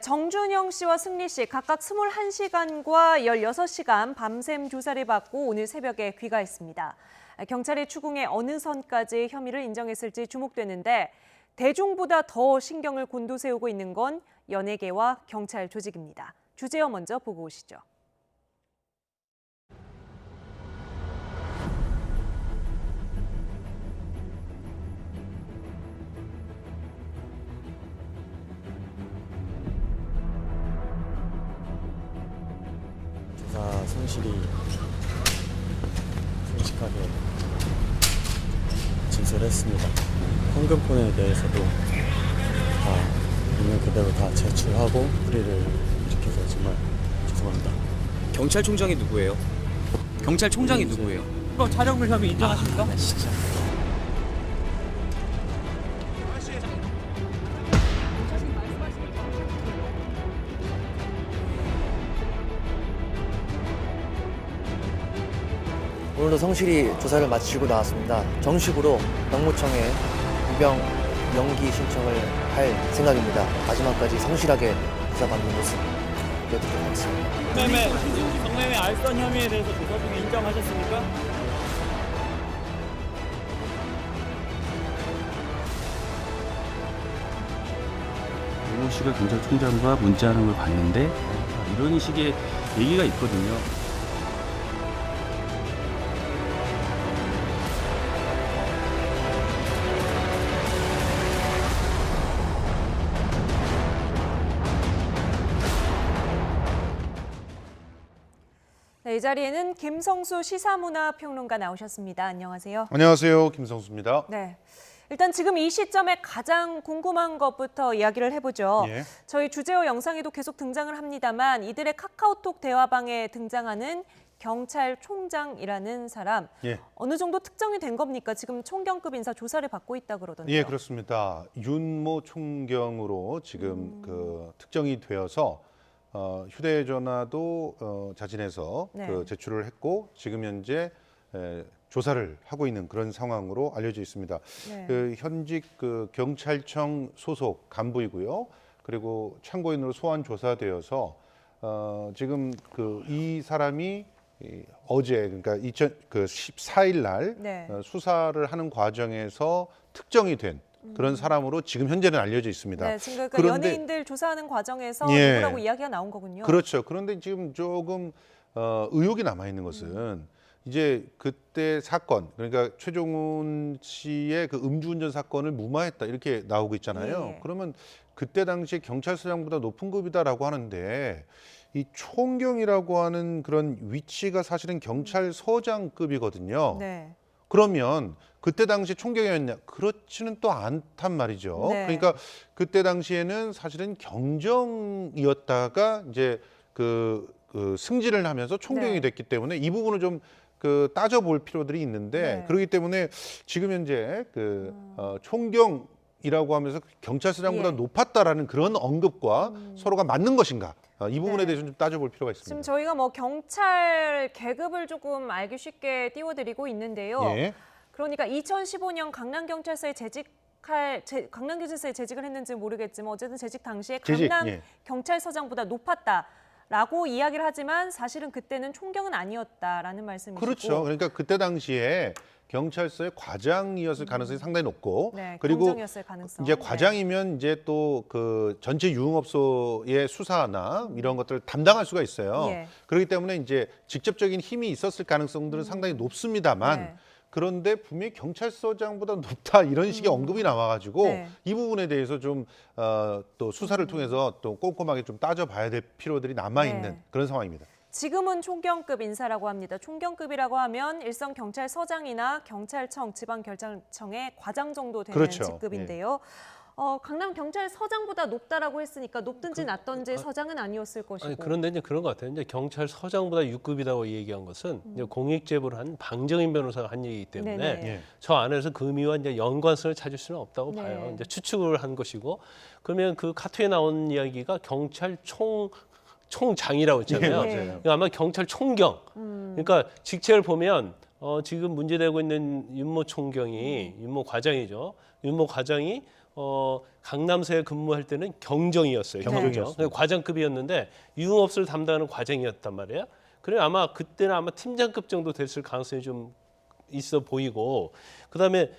정준영 씨와 승리 씨 각각 21시간과 16시간 밤샘 조사를 받고 오늘 새벽에 귀가했습니다. 경찰이 추궁에 어느 선까지 혐의를 인정했을지 주목되는데 대중보다 더 신경을 곤두세우고 있는 건 연예계와 경찰 조직입니다. 주제어 먼저 보고 오시죠. 조사 성실히 솔직하게 진술했습니다. 현금폰에 대해서도 다 있는 그대로 다 제출하고 풀이를 일으켜서 정말 죄송합니다. 경찰총장이 누구예요? 경찰총장이 누구예요? 이거 촬영물 혐의 인정하십니까? 진짜. 오늘도 성실히 조사를 마치고 나왔습니다. 정식으로 병무청에 입영 연기 신청을 할 생각입니다. 마지막까지 성실하게 조사받는 모습 보여드리도록 하겠습니다. 성매매 알선 혐의에 대해서 조사 중에 인정하셨습니까? 오 씨가 경찰총장과 문자하는 걸 봤는데 이런 식의 얘기가 있거든요. 네, 이 자리에는 김성수 시사문화평론가 나오셨습니다. 안녕하세요. 안녕하세요. 김성수입니다. 네. 일단 지금 이 시점에 가장 궁금한 것부터 이야기를 해보죠. 예. 저희 주제어 영상에도 계속 등장을 합니다만 이들의 카카오톡 대화방에 등장하는 경찰총장이라는 사람 예. 어느 정도 특정이 된 겁니까? 지금 총경급 인사 조사를 받고 있다 그러던데요. 예, 그렇습니다. 윤모 총경으로 지금 특정이 되어서 휴대전화도 자진해서 네. 제출을 했고 지금 현재 조사를 하고 있는 그런 상황으로 알려져 있습니다. 네. 현직 경찰청 소속 간부이고요. 그리고 참고인으로 소환 조사되어서 지금 이 사람이 어제 그러니까 14일 날 네. 수사를 하는 과정에서 특정이 된 그런 사람으로 지금 현재는 알려져 있습니다. 네, 지금 그러니까 그런데- 연예인들 조사하는 과정에서 예. 누구라고 이야기가 나온 거군요. 그렇죠. 그런데 지금 조금 의혹이 남아 있는 것은 이제 그때 사건, 그러니까 최종훈 씨의 그 음주운전 사건을 무마했다 이렇게 나오고 있잖아요. 예. 그러면 그때 당시에 경찰서장보다 높은 급이다라고 하는데 이 총경이라고 하는 그런 위치가 사실은 경찰서장급이거든요. 네. 그러면 그때 당시 총경이었냐? 그렇지는 또 않단 말이죠. 네. 그러니까 그때 당시에는 사실은 경정이었다가 이제 승진을 하면서 총경이 네. 됐기 때문에 이 부분을 좀 따져볼 필요들이 있는데 네. 그렇기 때문에 지금 현재 총경이라고 하면서 경찰서장보다 예. 높았다라는 그런 언급과 서로가 맞는 것인가? 이 부분에 네. 대해서 좀 따져볼 필요가 있습니다. 지금 저희가 뭐 경찰 계급을 조금 알기 쉽게 띄워드리고 있는데요. 예. 그러니까 2015년 강남경찰서에 강남경찰서에 재직을 했는지는 모르겠지만 어쨌든 재직 당시에 재직, 강남 예. 경찰서장보다 높았다라고 이야기를 하지만 사실은 그때는 총경은 아니었다라는 말씀이시고. 그렇죠. 그러니까 그때 당시에 경찰서의 과장이었을 가능성이 상당히 높고 네, 그리고 경정이었을 가능성. 이제 과장이면 이제 또 전체 유흥업소의 수사나 이런 것들을 담당할 수가 있어요. 예. 그렇기 때문에 이제 직접적인 힘이 있었을 가능성들은 상당히 높습니다만 네. 그런데 분명히 경찰서장보다 높다 이런 식의 언급이 나와가지고 네. 이 부분에 대해서 좀 또 수사를 통해서 또 꼼꼼하게 좀 따져봐야 될 필요들이 남아있는 네. 그런 상황입니다. 지금은 총경급 인사라고 합니다. 총경급이라고 하면 일선 경찰서장이나 경찰청, 지방경찰청의 과장 정도 되는 그렇죠. 직급인데요. 강남 경찰서장보다 높다라고 했으니까 높든지 낮든지 서장은 아니었을 것이고. 아니, 그런데 이제 그런 것 같아요. 이제 경찰서장보다 6급이라고 얘기한 것은 이제 공익 제보를 한 방정인 변호사가 한 얘기이기 때문에 네네. 예. 저 안에서 금위와 이제 연관성을 찾을 수는 없다고 네. 봐요. 이제 추측을 한 것이고 그러면 그 카톡에 나온 이야기가 총장이라고 했잖아요. 네. 맞아요. 그러니까 아마 경찰총경. 그러니까 직책을 보면 지금 문제되고 있는 윤모 총경이 윤모 과장이죠. 윤모 과장이 강남서에 근무할 때는 경정이었어요. 경정이었습니다. 과장급이었는데 유흥업소를 담당하는 과장이었단 말이에요. 그래 아마 그때는 아마 팀장급 정도 됐을 가능성이 좀 있어 보이고 그다음에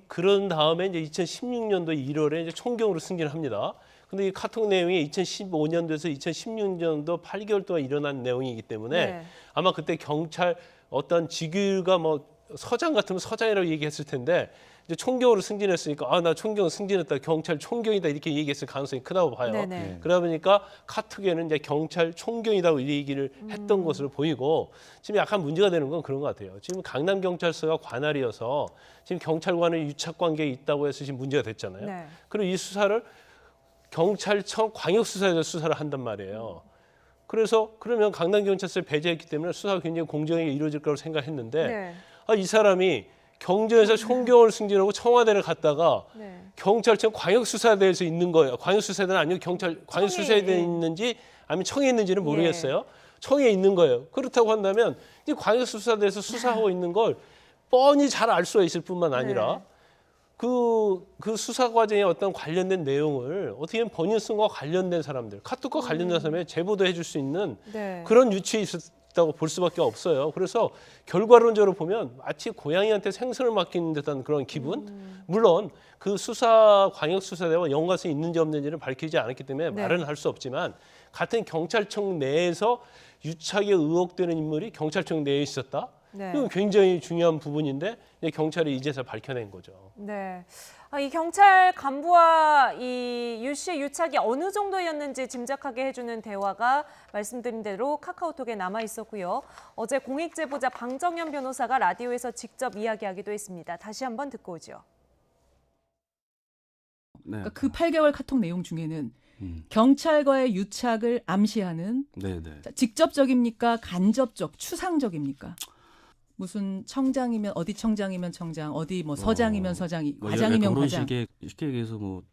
그런 다음에 이제 2016년도 1월에 이제 총경으로 승진을 합니다. 근데 이 카톡 내용이 2015년도에서 2016년도 8개월 동안 일어난 내용이기 때문에 네. 아마 그때 경찰 어떤 직위가 뭐 서장 같으면 서장이라고 얘기했을 텐데 이제 총경으로 승진했으니까 아 나 총경 승진했다 경찰 총경이다 이렇게 얘기했을 가능성이 크다고 봐요. 네네. 그러다 보니까 카톡에는 이제 경찰 총경이라고 이 얘기를 했던 것으로 보이고 지금 약간 문제가 되는 건 그런 것 같아요. 지금 강남 경찰서가 관할이어서 지금 경찰과는 유착 관계에 있다고 해서 지금 문제가 됐잖아요. 네. 그리고 이 수사를 경찰청 광역수사에서 수사를 한단 말이에요. 그래서 그러면 강남 경찰서에 배제했기 때문에 수사가 굉장히 공정하게 이루어질 거라고 생각했는데 네. 이 사람이 경정에서 총경을 승진하고 청와대를 갔다가 네. 경찰청 광역수사대에서 있는 거예요. 광역수사대는 아니고 경찰 광역수사대에 청에, 예. 있는지 아니면 청에 있는지는 모르겠어요. 청에 있는 거예요. 그렇다고 한다면 이 광역수사대에서 수사하고 있는 걸 뻔히 잘 알 수가 있을 뿐만 아니라 네. 그 수사 과정에 어떤 관련된 내용을 어떻게 보면 본인 쓴 거와 관련된 사람들, 카톡과 관련된 사람에 제보도 해줄 수 있는 네. 그런 유치에 있었다고 볼 수밖에 없어요. 그래서 결과론적으로 보면 마치 고양이한테 생선을 맡기는 듯한 그런 기분. 물론 그 수사 광역수사대와 연관성이 있는지 없는지는 밝히지 않았기 때문에 네. 말은 할 수 없지만 같은 경찰청 내에서 유착에 의혹되는 인물이 경찰청 내에 있었다. 네. 이건 굉장히 중요한 부분인데 경찰이 이제서 밝혀낸 거죠. 네. 이 경찰 간부와 이 유 씨의 유착이 어느 정도였는지 짐작하게 해주는 대화가 말씀드린 대로 카카오톡에 남아 있었고요. 어제 공익 제보자 방정현 변호사가 라디오에서 직접 이야기하기도 했습니다. 다시 한번 듣고 오죠. 네. 그러니까 그 8개월 카톡 내용 중에는 음. 경찰과의 유착을 암시하는 네네. 직접적입니까? 간접적, 추상적입니까? 무슨 청장이면 어디 청장이면 청장, 어디 뭐 서장이면 서장, 뭐 과장이면 그런 과장. 식의 쉽게 얘기해서 뭐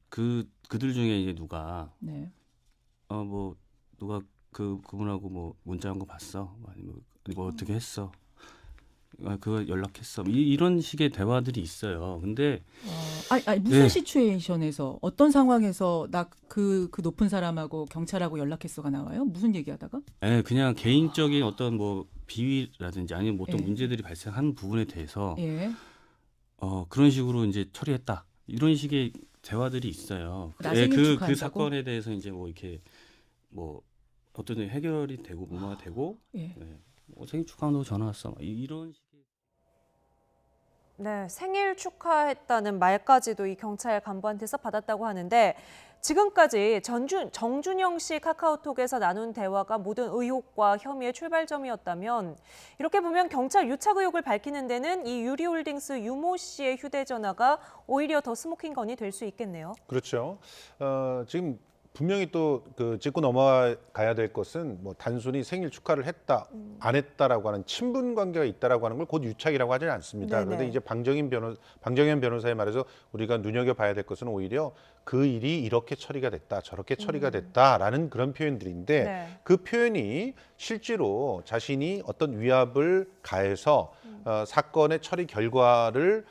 그들 중에 이제 누가 네. 뭐 누가 그분하고 뭐 문자한 거 봤어? 아니면 뭐 어떻게 했어? 그거 연락했어? 이런 식의 대화들이 있어요. 근데 아니 무슨 네. 시츄에이션에서 어떤 상황에서 나 그 높은 사람하고 경찰하고 연락했어가 나와요? 무슨 얘기하다가? 그냥 개인적인 어떤 뭐 비위라든지 아니면 뭐 어떤 예. 문제들이 발생한 부분에 대해서 예. 그런 식으로 이제 처리했다. 이런 식의 대화들이 있어요. 나중에 그 축하한다고? 사건에 대해서 이제 뭐 이렇게 뭐 어떤 해결이 되고 뭐가 되고 예. 생일 축하한다고 전화 왔어. 이런 식의 네, 생일 축하했다는 말까지도 이 경찰 간부한테서 받았다고 하는데 지금까지 정준영 씨 카카오톡에서 나눈 대화가 모든 의혹과 혐의의 출발점이었다면 이렇게 보면 경찰 유착 의혹을 밝히는 데는 이 유리홀딩스 유모 씨의 휴대전화가 오히려 더 스모킹건이 될 수 있겠네요. 그렇죠. 지금 분명히 또 짚고 넘어가야 될 것은 뭐 단순히 생일 축하를 했다, 안 했다라고 하는 친분 관계가 있다라고 하는 걸 곧 유착이라고 하지는 않습니다. 네네. 그런데 이제 방정현 변호사의 말에서 우리가 눈여겨봐야 될 것은 오히려 그 일이 이렇게 처리가 됐다, 저렇게 처리가 됐다라는 그런 표현들인데 네. 그 표현이 실제로 자신이 어떤 위압을 가해서 사건의 처리 결과를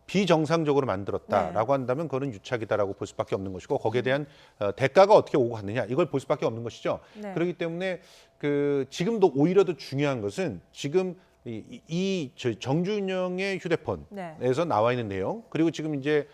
비정상적으로 만들었다라고 한다면 그거는 유착이다라고 볼 수밖에 없는 것이고 거기에 대한 대가가 어떻게 오고 갔느냐 이걸 볼 수밖에 없는 것이죠. 네. 그렇기 때문에 지금도 오히려 더 중요한 것은 지금 정준영의 휴대폰에서 네. 나와 있는 내용 그리고 지금 이제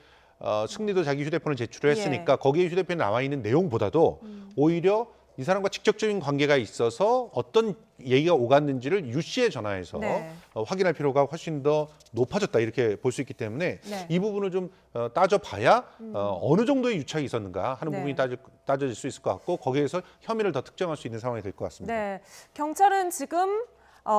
승리도 자기 휴대폰을 제출을 했으니까 거기에 휴대폰에 나와 있는 내용보다도 오히려 이 사람과 직접적인 관계가 있어서 어떤 얘기가 오갔는지를 유 씨의 전화에서 네. 확인할 필요가 훨씬 더 높아졌다 이렇게 볼 수 있기 때문에 네. 이 부분을 좀 따져봐야 어느 정도의 유착이 있었는가 하는 네. 부분이 따져질 수 있을 것 같고 거기에서 혐의를 더 특정할 수 있는 상황이 될 것 같습니다. 네, 경찰은 지금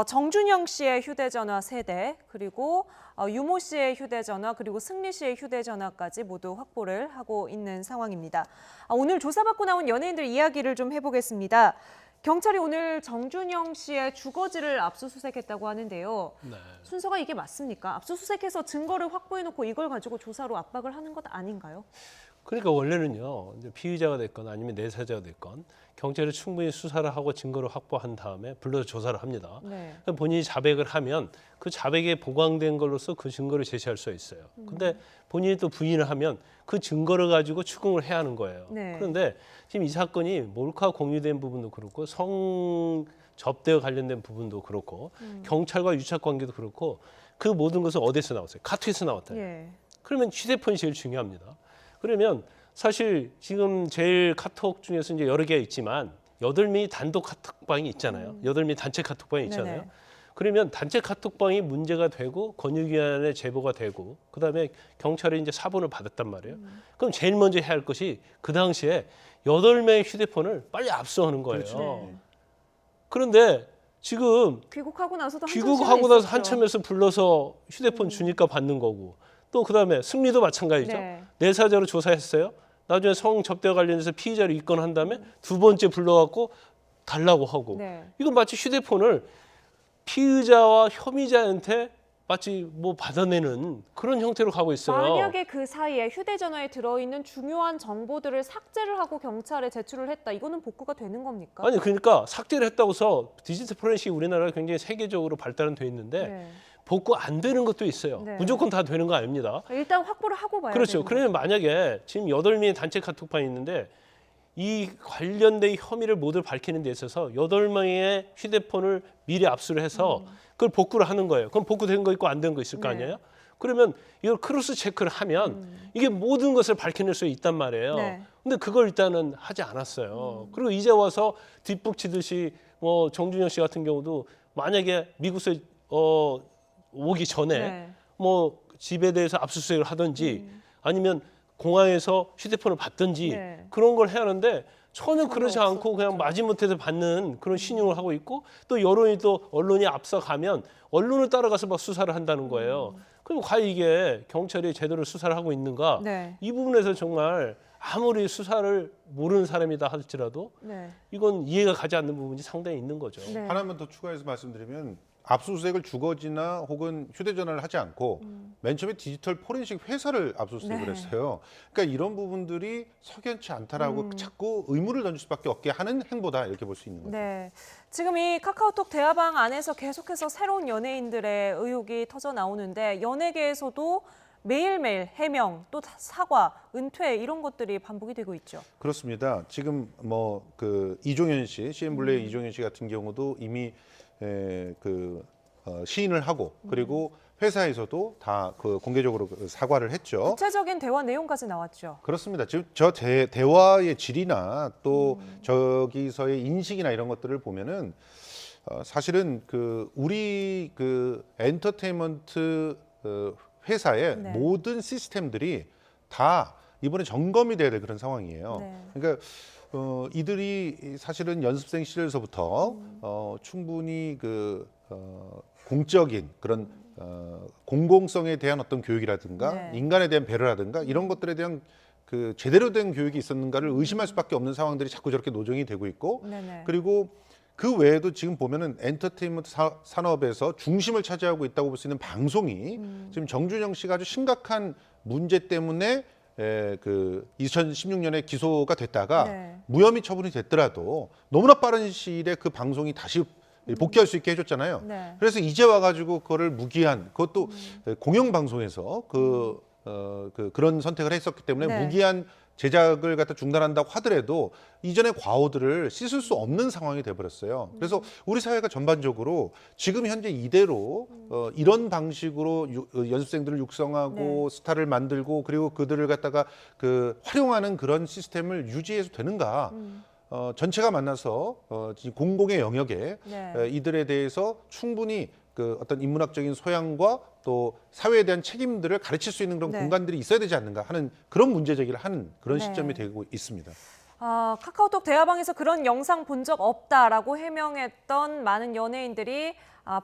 정준영 씨의 휴대전화 3대 그리고 유모 씨의 휴대전화 그리고 승리 씨의 휴대전화까지 모두 확보를 하고 있는 상황입니다. 오늘 조사받고 나온 연예인들 이야기를 좀 해보겠습니다. 경찰이 오늘 정준영 씨의 주거지를 압수수색했다고 하는데요. 네. 순서가 이게 맞습니까? 압수수색해서 증거를 확보해놓고 이걸 가지고 조사로 압박을 하는 것 아닌가요? 그러니까 원래는요, 이제 피의자가 됐건 아니면 내사자가 됐건 경찰이 충분히 수사를 하고 증거를 확보한 다음에 불러서 조사를 합니다. 네. 본인이 자백을 하면 그 자백에 보강된 걸로서 그 증거를 제시할 수 있어요. 근데 본인이 또 부인을 하면 그 증거를 가지고 추궁을 해야 하는 거예요. 네. 그런데 지금 이 사건이 몰카 공유된 부분도 그렇고 성 접대와 관련된 부분도 그렇고 경찰과 유착 관계도 그렇고 그 모든 것은 어디서 나왔어요? 카톡에서 나왔다. 예. 그러면 휴대폰이 제일 중요합니다. 그러면 사실 지금 제일 카톡 중에서 이제 여러 개가 있지만 8명이 단독 카톡방이 있잖아요. 8명이 단체 카톡방이 있잖아요. 네네. 그러면 단체 카톡방이 문제가 되고 권익위원회 제보가 되고 그다음에 경찰이 이제 사본을 받았단 말이에요. 그럼 제일 먼저 해야 할 것이 그 당시에 8명의 휴대폰을 빨리 압수하는 거예요. 네. 그런데 지금 귀국하고 나서도 한참 귀국하고 시간이 나서 있었죠. 한참에서 불러서 휴대폰 주니까 받는 거고 또 그다음에 승리도 마찬가지죠. 네. 내사자로 조사했어요. 나중에 성 접대와 관련해서 피의자를 입건한 다음에 두 번째 불러갖고 달라고 하고 네. 이건 마치 휴대폰을 피의자와 혐의자한테 마치 뭐 받아내는 그런 형태로 가고 있어요. 만약에 그 사이에 휴대전화에 들어있는 중요한 정보들을 삭제를 하고 경찰에 제출을 했다. 이거는 복구가 되는 겁니까? 아니 그러니까 삭제를 했다고서 디지털 포렌식이 우리나라가 굉장히 세계적으로 발달은 돼 있는데 네. 복구 안 되는 것도 있어요. 네. 무조건 다 되는 거 아닙니다. 일단 확보를 하고 봐야 그렇죠. 되는 그러면 만약에 지금 8명의 단체 카톡방이 있는데 이 관련된 혐의를 모두 밝히는 데 있어서 8명의 휴대폰을 미리 압수를 해서 그걸 복구를 하는 거예요. 그럼 복구된 거 있고 안 된 거 있을 거 네. 아니에요? 그러면 이걸 크로스 체크를 하면 이게 모든 것을 밝혀낼 수 있단 말이에요. 네. 근데 그걸 일단은 하지 않았어요. 그리고 이제 와서 뒷북치듯이 뭐 정준영 씨 같은 경우도 만약에 미국에서 오기 전에 네. 뭐 집에 대해서 압수수색을 하든지 아니면 공항에서 휴대폰을 받든지 네. 그런 걸 해야 하는데 전혀 그러지 없었죠. 않고 그냥 마지못해서 받는 그런 신용을 하고 있고 또 여론이 또 언론이 앞서가면 언론을 따라가서 막 수사를 한다는 거예요. 그럼 과연 이게 경찰이 제대로 수사를 하고 있는가? 네. 이 부분에서 정말 아무리 수사를 모르는 사람이다 할지라도 네. 이건 이해가 가지 않는 부분이 상당히 있는 거죠. 네. 하나만 더 추가해서 말씀드리면 압수수색을 주거지나 혹은 휴대전화를 하지 않고 맨 처음에 디지털 포렌식 회사를 압수수색을 네. 했어요. 그러니까 이런 부분들이 석연치 않다라고 자꾸 의문을 던질 수밖에 없게 하는 행보다 이렇게 볼 수 있는 거죠. 네. 지금 이 카카오톡 대화방 안에서 계속해서 새로운 연예인들의 의혹이 터져 나오는데 연예계에서도 매일매일 해명, 또 사과, 은퇴 이런 것들이 반복이 되고 있죠. 그렇습니다. 지금 뭐 그 이종현 씨, CN블루의 이종현 씨 같은 경우도 이미 시인을 하고 그리고 회사에서도 다 그 공개적으로 사과를 했죠. 구체적인 대화 내용까지 나왔죠. 그렇습니다. 지금 저 대화의 질이나 또 저기서의 인식이나 이런 것들을 보면은 사실은 그 우리 그 엔터테인먼트 회사의 네. 모든 시스템들이 다 이번에 점검이 돼야 될 그런 상황이에요. 네. 그러니까 이들이 사실은 연습생 시절에서부터 충분히 공적인 그런 공공성에 대한 어떤 교육이라든가 네. 인간에 대한 배려라든가 이런 것들에 대한 그 제대로 된 교육이 있었는가를 의심할 수밖에 없는 상황들이 자꾸 저렇게 노정이 되고 있고 네네. 그리고 그 외에도 지금 보면은 엔터테인먼트 산업에서 중심을 차지하고 있다고 볼 수 있는 방송이 지금 정준영 씨가 아주 심각한 문제 때문에 그 2016년에 기소가 됐다가 네. 무혐의 처분이 됐더라도 너무나 빠른 시일에 그 방송이 다시 복귀할 수 있게 해줬잖아요. 네. 그래서 이제 와가지고 그거를 무기한 그것도 공영방송에서 그런 선택을 했었기 때문에 네. 무기한 제작을 갖다 중단한다고 하더라도 이전의 과오들을 씻을 수 없는 상황이 돼버렸어요. 그래서 우리 사회가 전반적으로 지금 현재 이대로 이런 방식으로 연습생들을 육성하고 네. 스타를 만들고 그리고 그들을 갖다가 활용하는 그런 시스템을 유지해서 되는가? 전체가 만나서 공공의 영역에 네. 이들에 대해서 충분히 그 어떤 인문학적인 소양과 또 사회에 대한 책임들을 가르칠 수 있는 그런 네. 공간들이 있어야 되지 않는가 하는 그런 문제 제기를 하는 그런 네. 시점이 되고 있습니다. 카카오톡 대화방에서 그런 영상 본 적 없다라고 해명했던 많은 연예인들이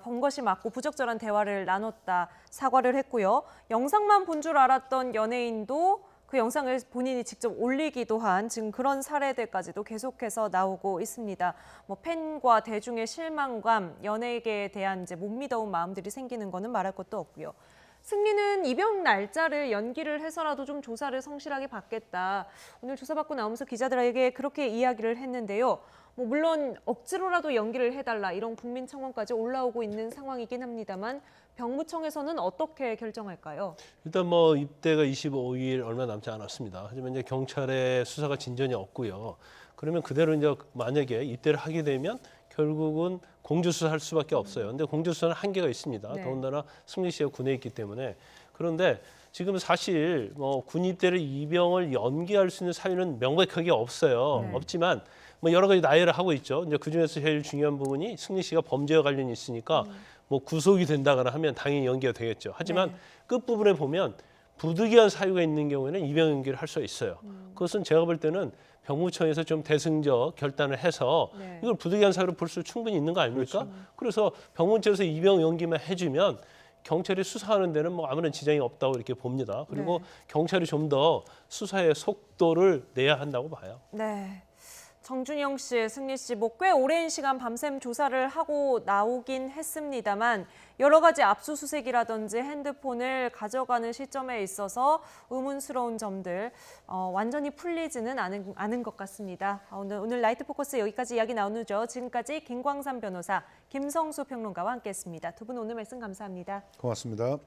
본 것이 맞고 부적절한 대화를 나눴다, 사과를 했고요. 영상만 본 줄 알았던 연예인도 그 영상을 본인이 직접 올리기도 한 지금 그런 사례들까지도 계속해서 나오고 있습니다. 뭐 팬과 대중의 실망감, 연예계에 대한 이제 못 믿어온 마음들이 생기는 거는 말할 것도 없고요. 승리는 입영 날짜를 연기를 해서라도 좀 조사를 성실하게 받겠다. 오늘 조사받고 나오면서 기자들에게 그렇게 이야기를 했는데요. 뭐 물론 억지로라도 연기를 해달라 이런 국민 청원까지 올라오고 있는 상황이긴 합니다만 병무청에서는 어떻게 결정할까요? 일단 뭐 입대가 25일 얼마 남지 않았습니다. 하지만 이제 경찰의 수사가 진전이 없고요. 그러면 그대로 이제 만약에 입대를 하게 되면 결국은 공조수사할 수밖에 없어요. 근데 공조수사는 한계가 있습니다. 네. 더군다나 승리 씨가 군에 있기 때문에. 그런데 지금 사실 뭐 군 입대를 입영을 연기할 수 있는 사유는 명백하게 없어요. 네. 없지만 뭐 여러 가지 나열을 하고 있죠. 이제 그 중에서 제일 중요한 부분이 승리 씨가 범죄와 관련이 있으니까 뭐 구속이 된다거나 하면 당연히 연기가 되겠죠. 하지만 네. 끝 부분에 보면 부득이한 사유가 있는 경우에는 입영 연기를 할 수가 있어요. 그것은 제가 볼 때는 병무청에서 좀 대승적 결단을 해서 네. 이걸 부득이한 사유로 볼 수 충분히 있는 거 아닙니까? 그래서 병무청에서 입영 연기만 해주면 경찰이 수사하는 데는 뭐 아무런 지장이 없다고 이렇게 봅니다. 그리고 네. 경찰이 좀 더 수사의 속도를 내야 한다고 봐요. 네. 정준영 씨, 승리 씨, 뭐 꽤 오랜 시간 밤샘 조사를 하고 나오긴 했습니다만 여러 가지 압수수색이라든지 핸드폰을 가져가는 시점에 있어서 의문스러운 점들 완전히 풀리지는 않은 것 같습니다. 오늘 라이트 포커스 여기까지 이야기 나누죠. 지금까지 김광삼 변호사, 김성수 평론가와 함께했습니다. 두 분 오늘 말씀 감사합니다. 고맙습니다.